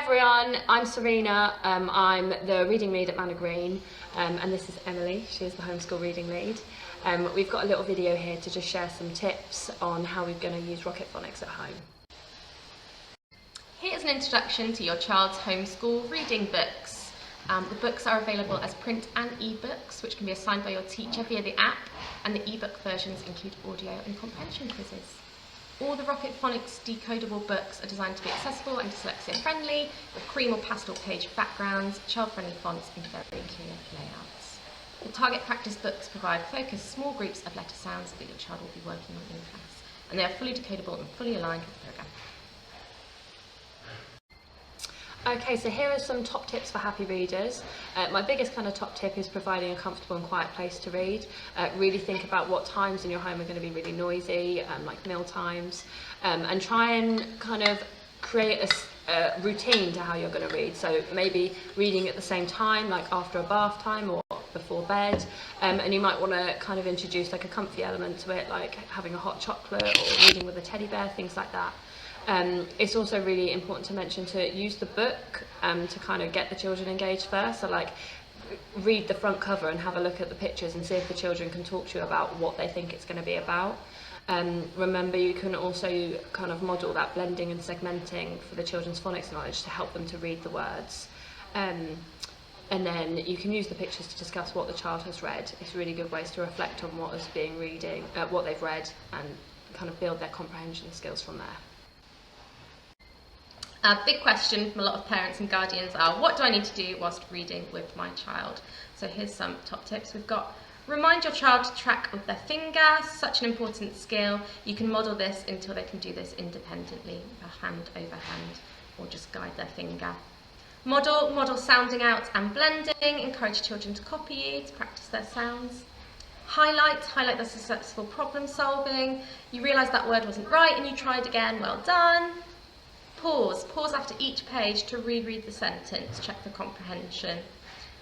everyone, I'm Serena, I'm the reading lead at Manor and this is Emily, she is the homeschool reading lead. We've got a little video here to just share some tips on how we're going to use Rocket Phonics at home. Here's an introduction to your child's homeschool reading books. The books are available as print and e-books, which can be assigned by your teacher via the app, and the e-book versions include audio and comprehension quizzes. All the Rocket Phonics decodable books are designed to be accessible and dyslexia-friendly, with cream or pastel page backgrounds, child-friendly fonts and very clear layouts. The target practice books provide focused small groups of letter sounds that your child will be working on in class, and they are fully decodable and fully aligned with the programme. Okay, so here are some top tips for happy readers. My biggest kind of top tip is providing a comfortable and quiet place to read. Really think about what times in your home are going to be really noisy, like meal times, and try and kind of create a routine to how you're going to read. So maybe reading at the same time, like after a bath time or before bed, and you might want to kind of introduce like a comfy element to it, like having a hot chocolate or reading with a teddy bear, things like that. It's also really important to mention to use the book to kind of get the children engaged first. So like read the front cover and have a look at the pictures and see if the children can talk to you about what they think it's going to be about. Remember, you can also kind of model that blending and segmenting for the children's phonics knowledge to help them to read the words. And then you can use the pictures to discuss what the child has read. It's really good ways to reflect on what they've read and kind of build their comprehension skills from there. A big question from a lot of parents and guardians are, what do I need to do whilst reading with my child? So here's some top tips. We've got remind your child to track with their finger, such an important skill. You can model this until they can do this independently, hand over hand, or just guide their finger. Model sounding out and blending. Encourage children to copy you, to practice their sounds. Highlight the successful problem solving. You realise that word wasn't right and you tried again, well done. Pause after each page to reread the sentence, check for comprehension.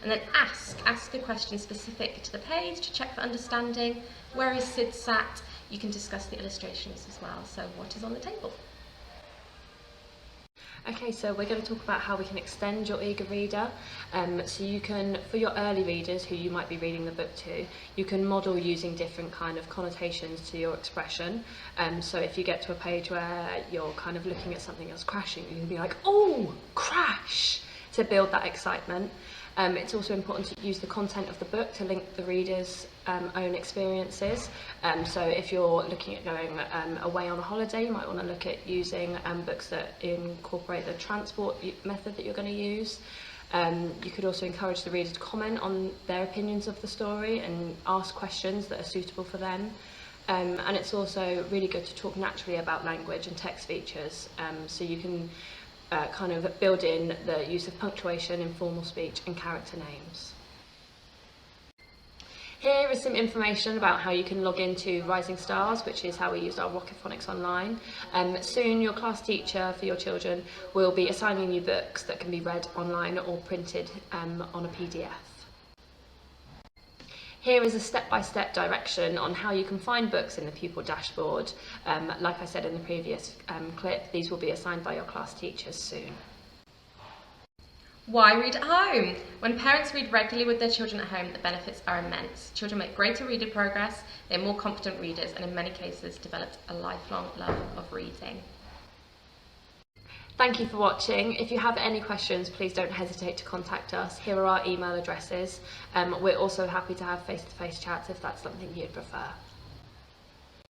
And then ask a question specific to the page to check for understanding. Where is Sid sat? You can discuss the illustrations as well. So what is on the table? Okay, so we're going to talk about how we can extend your eager reader. So you can, for your early readers who you might be reading the book to, you can model using different kind of connotations to your expression. So if you get to a page where you're kind of looking at something that's crashing, you can be like, oh, crash, to build that excitement. It's also important to use the content of the book to link the reader's own experiences. So if you're looking at going away on a holiday, you might want to look at using books that incorporate the transport method that you're going to use. You could also encourage the reader to comment on their opinions of the story and ask questions that are suitable for them. And it's also really good to talk naturally about language and text features, so you can kind of build in the use of punctuation, informal speech and character names. Here is some information about how you can log into Rising Stars, which is how we use our Rocket Phonics online. Soon your class teacher for your children will be assigning you books that can be read online or printed on a PDF. Here is a step-by-step direction on how you can find books in the pupil dashboard. Like I said in the previous clip, these will be assigned by your class teachers soon. Why read at home? When parents read regularly with their children at home, the benefits are immense. Children make greater reading progress, they're more confident readers, and in many cases developed a lifelong love of reading. Thank you for watching. If you have any questions, please don't hesitate to contact us. Here are our email addresses. We're also happy to have face-to-face chats if that's something you'd prefer.